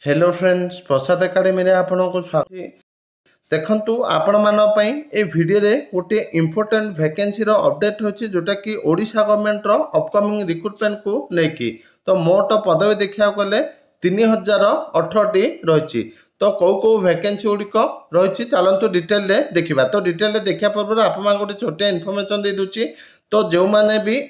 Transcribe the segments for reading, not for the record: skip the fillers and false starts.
Hello friends प्रसाद academy आपको स्वागत। देखु आपण मानी ए भिडियो गोटे इम्पोर्टेंट वैकेंसी अपडेट होची जोटा कि ओडिशा गवर्नमेंट अपकमिंग रिक्रुटमेंट को लेकिन तो मोट पदवी देखा गले 3018 रही। तो कौ कौ वैकेंसी गुड़िक रही चलतु डिटेल देखा। तो डिटेल देखा पूर्व आप गोटे छोटिया इनफर्मेशन दे दूची। तो जो मैंने भी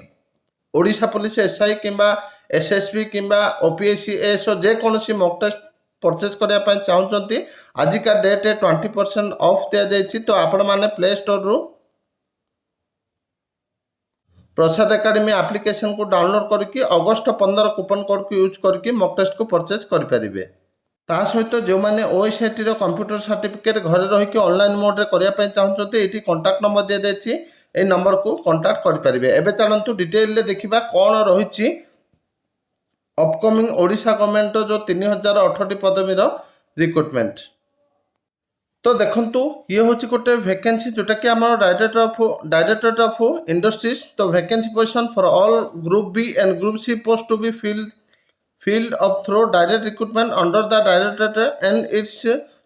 ओडिशा पुलिस एसआई किंबा एसएसबी किंबा ओपीएससी एसओ जेकोसी मॉक टेस्ट परचेस करने चाहते आजिका डेट 20% ऑफ दि जाइए। तो आपण मैंने प्ले स्टोर रु प्रसाद एकेडमी एप्लिकेशन को डाउनलोड करके अगस्ट 15 कूपन कोड को यूज करके मॉक टेस्ट को परचेस करें। ता सहित जो मैंने ओएसआईटी कंप्यूटर सर्टिफिकेट घरे रही ऑनलाइन मोड रे करने चाहते ये कांटेक्ट नंबर दी जाइए। ये नंबर को कांटेक्ट करेंगे। एवं चलतु डिटेल देखा कौन रही अपकमिंग ओडिशा गवर्नमेंट जो 3018 पदवी रिक्रुटमेंट। तो देखंतु ये हूँ गोटे वैकेंसी जोटा कि आम डायरेक्टरेट ऑफ इंडस्ट्रीज। तो vacancy position for all group B and group C post to be filled up through direct recruitment under the directorate and its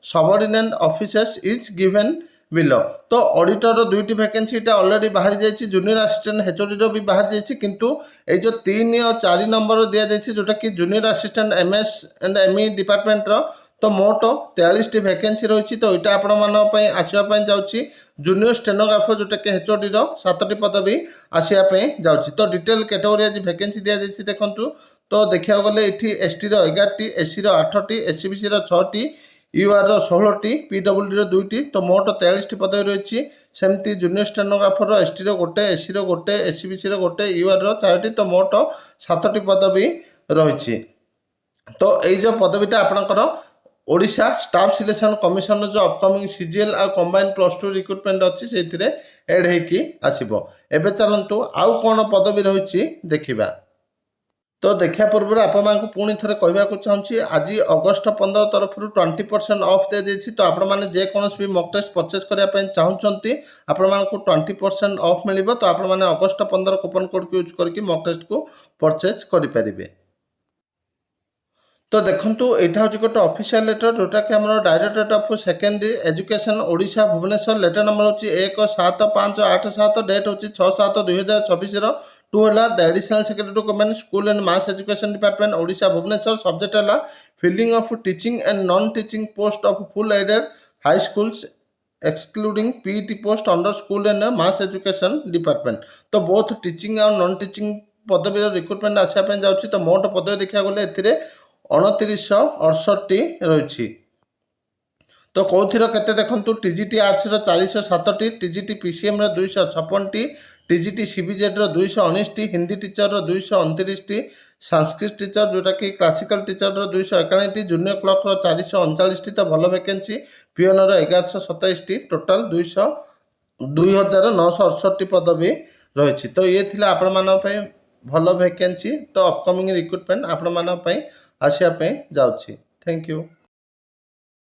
subordinate officers is given below। तो auditor दुईटी vacancy already बाहर जाइए। Junior assistant HOD भी बाहर जाइए किंतु ये जो 3 और 4 नंबर दि जाइए जोटा कि junior assistant MS and ME department तो मोट 43 वैकेंसी रही। तो यहाँ आपण आसवाई जाऊँगी जूनियर स्टेनोग्राफर जोटा कि एचओडी 7टी पदवी आसवाई जाऊँगी। तो डिटेल कैटेगोरी आज वैकेंसी दि जाइए देखूँ। तो देखा गले ये एसटी 11टी एससी 8टी एससीबीसी 6टी यूआर 16टी पीडब्ल्यूडी 2टी तो मोट 43 पदवी रही। सेमती जूनियर स्टेनोग्राफर एसटी गोटे एससी गोटे एससीबीसी गोटे यूआर 4टी तो मोट 7टी पदवी रही। तो यही जो पदवीटा आपणकर ओडिशा स्टाफ सिलेक्शन कमिशन जो अपकमिंग सीजीएल आ कंबाइन +2 रिक्रुटमेंट अच्छी से एड होगी आसो। एवं चलतु आउ कौन पदवी रही देखा। तो देखा पूर्व आपको पुणी थे कहवाक चाहूँगी आज अगस्ट 15 तरफ 20% ऑफ दि जाइए। तो आपण मैंने जेकोसी भी मॉक टेस्ट परचेस करने चाहते आपण को 20% ऑफ मिल। तो आपण मैंने अगस्ट 15 कूपन कोड को यूज करके मॉक टेस्ट को परचेस करेंगे। तो देखंतु एटा हूँ गोटे ऑफिशियल लेटर जोटा कि आम directorate of secondary education Odisha Bhubaneswar letter number हूँ 17587 डेट हूँ 6/7/2024 टू है the additional secretary to government school and mass education department Odisha Bhubaneswar subject है filling of teaching and non teaching post of full aided high schools excluding PET post under school and mass education department. तो both teaching और non teaching पदवी recruitment आसापी जाऊँगी। तो मोट पदवी देखा गले 2968 रही। तो कौथिर केते देखंतु टीजीटी आर्ट्स 407टी टीजीटी पीसीएम 256टी टीजीटी सीबीजेड 219टी हिंदी टीचर 229टी संस्कृत टीचर जोटा कि क्लासिकल टीचर 291टी जूनियर क्लर्क 439टी। तो भल वैकेंसी पिओन 1127टी टोटाल 2968 पदवी रही। तो ये थिला आपण मानन पई भल वैकेंसी। तो अपकमिंग रिक्रुटमेंट आपण मानन पई आसिया पे जाउछि। Thank you.